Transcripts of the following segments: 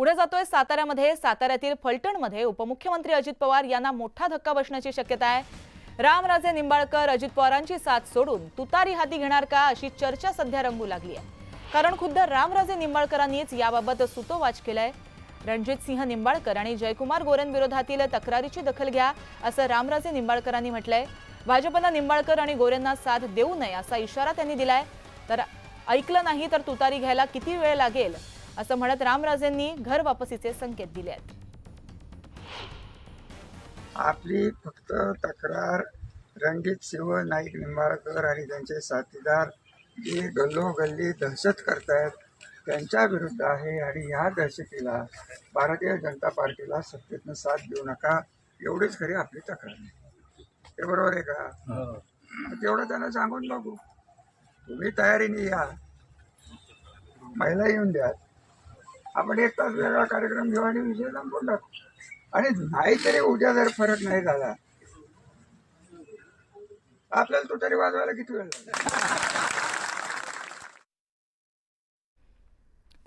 पुढे जातोय साताऱ्यामध्ये। साताऱ्यातील फलटणमध्ये उपमुख्यमंत्री अजित पवार यांना मोठा धक्का बसण्याची शक्यता आहे। रामराजे निंबाळकर अजित पवारांची साथ सोडून तुतारी हाती घेणार का अशी चर्चा सध्या रंगू लागली आहे। कारण खुद्द रामराजे निंबाळकरांनीच याबाबत सूतोवाच केलाय। रणजित सिंह निंबाळकर आणि जयकुमार गोरेंविरोधातील तक्रारीची दखल घ्या असं रामराजे निंबाळकरांनी म्हटलंय। भाजपला निंबाळकर आणि गोरेंना साथ देऊ नये असा इशारा त्यांनी दिलाय। तर ऐकलं नाही तर तुतारी घ्यायला किती वेळ लागेल असं म्हणत रामराजेंनी घर वापसीचे संकेत दिले आहेत। आपली फक्त तक्रार रणजित सिंह नाईक निंबाळकर आणि त्यांचे साथीदार जे गल्लोगल्ली दहशत करतायत त्यांच्या विरुद्ध आहे आणि या दहशतीला भारतीय जनता पार्टीला सत्तेतनं साथ देऊ नका एवढीच खरी आपली तक्रार आहे। ते बरोबर आहे का? तेवढं त्यांना सांगून बघू। तुम्ही तयारीने या, महिला येऊन द्या, आपण एक तास वेगळा कार्यक्रम घेऊ आणि विषय संपून टाकू। आणि नाहीतरी उद्या जर फरक नाही झाला आपल्याला तुतारी वाजवायला किती वेळ लागेल?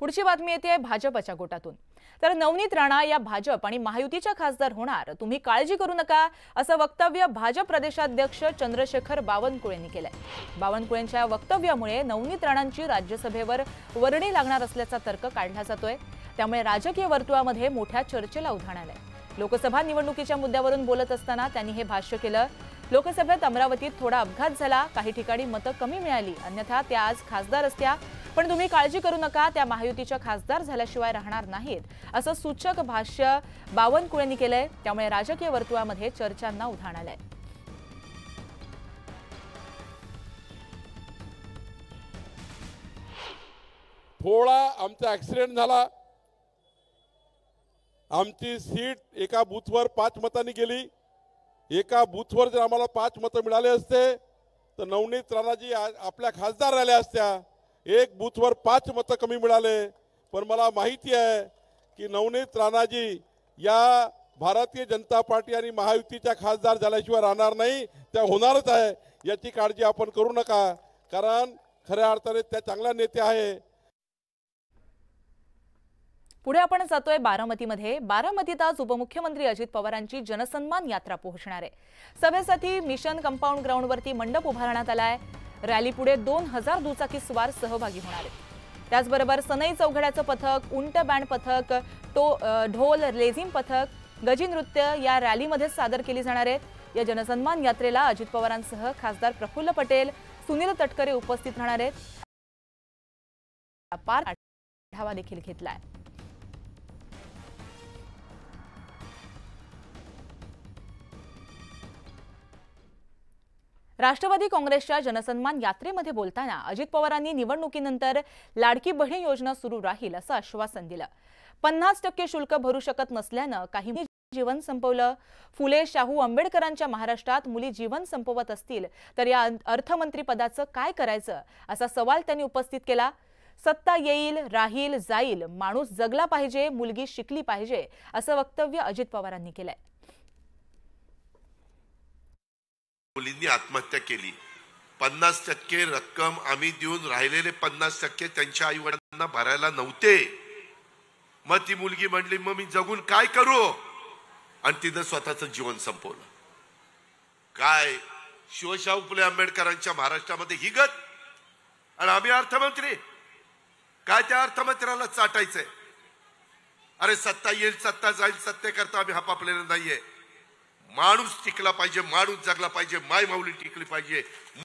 पुढची बातमी येते भाजपच्या गोटातून। तर नवनीत राणा या भाजप आणि महायुतीच्या खासदार होणार, तुम्ही काळजी करू नका असं वक्तव्य भाजप प्रदेशाध्यक्ष चंद्रशेखर बावनकुळेंनी केलंय। बावनकुळेंच्या वक्तव्यामुळे नवनीत राणांची राज्यसभेवर वर्णी लागणार असल्याचा तर्क काढला जातोय। त्यामुळे राजकीय वर्तुळामध्ये मोठ्या चर्चेला उधाण आलंय। लोकसभा निवडणुकीच्या मुद्द्यावरून बोलत असताना त्यांनी हे भाष्य केलं। लोकसभेत अमरावतीत थोडा अपघात झाला, काही ठिकाणी मतं कमी मिळाली, अन्यथा त्या आज खासदार असत्या, पण तुम्ही काळजी करू नका, त्या महायुतीच्या खासदार झाल्याशिवाय राहणार नाहीत असं सूचक भाष्य बावनकुळेंनी केलंय। त्यामुळे राजकीय वर्तुळामध्ये चर्चांना उधाण आलंय। थोडा आमचा ऍक्सिडेंट झाला, आमची सीट एका बूथवर 5 मतांनी गेली। एका बूथवर जर आम्हाला 5 मतं मिळाले असते तर नवनीत राणाजी आपल्या खासदार झाल्या असत्या। एक बूथवर 5 मतं कमी मिळाले, पण मला माहिती आहे की नवनीत राणाजी या भारतीय जनता पार्टी आणि महायुतीच्या खासदार झाल्याशिवाय राहणार नाही, त्या होणारच आहे, याची काळजी आपण करू नका, कारण खऱ्या अर्थाने त्या चांगल्या नेते आहे। पुढे आपण जातोय बारामतीमध्ये। बारामतीत आज उपमुख्यमंत्री अजित पवारांची जनसन्मान यात्रा पोहोचणार आहे। सभेसाठी मिशन कंपाऊंड ग्राउंडवरती मंडप उभारण्यात आलाय। रॅली पुढे 2000 दुचाकी स्वार सहभागी होणार आहेत। त्याचबरोबर सनई चौघड्याचं पथक, उंट बँड पथक, ढोल लेझिम पथक, गजी नृत्य या रॅलीमध्ये सादर केली जाणार आहेत। या जनसन्मान यात्रेला अजित पवारांसह खासदार प्रफुल्ल पटेल, सुनील तटकरे उपस्थित राहणार आहेत। आढावा देखील घेतलाय। राष्ट्रवादी काँग्रेसच्या जनसन्मान यात्रेमध्ये बोलताना अजित पवारांनी निवडणुकीनंतर लाडकी बहीण योजना सुरू राहील असं आश्वासन दिलं। 50% शुल्क भरू शकत नसल्यानं काही जीवन संपवलं। फुले शाहू आंबेडकरांच्या महाराष्ट्रात मुली जीवन संपवत असतील तर या अर्थमंत्रीपदाचं काय करायचं असा सवाल त्यांनी उपस्थित केला। सत्ता येईल, राहील, जाईल, माणूस जगला पाहिजे, मुलगी शिकली पाहिजे असं वक्तव्य अजित पवारांनी केलंय। मुलींनी आत्महत्या केली, 50% रक्कम आम्ही देऊन राहिलेले 50% त्यांच्या आई वडिलांना भरायला नव्हते। मग ती मुलगी म्हणली मग मी जगून काय करू, आणि तिनं स्वतःचं जीवन संपवलं। काय शिवशाहू फुले आंबेडकरांच्या महाराष्ट्रामध्ये ही गत, आणि आम्ही अर्थमंत्री काय त्या अर्थमंत्र्याला चाटायचंय? अरे सत्ता येईल, सत्ता जाईल, सत्तेकरता आम्ही हपापलेलं नाहीये। माणूस टिकला पाहिजे, माणूस जगला पाहिजे, माय माऊली टिकली पाहिजे।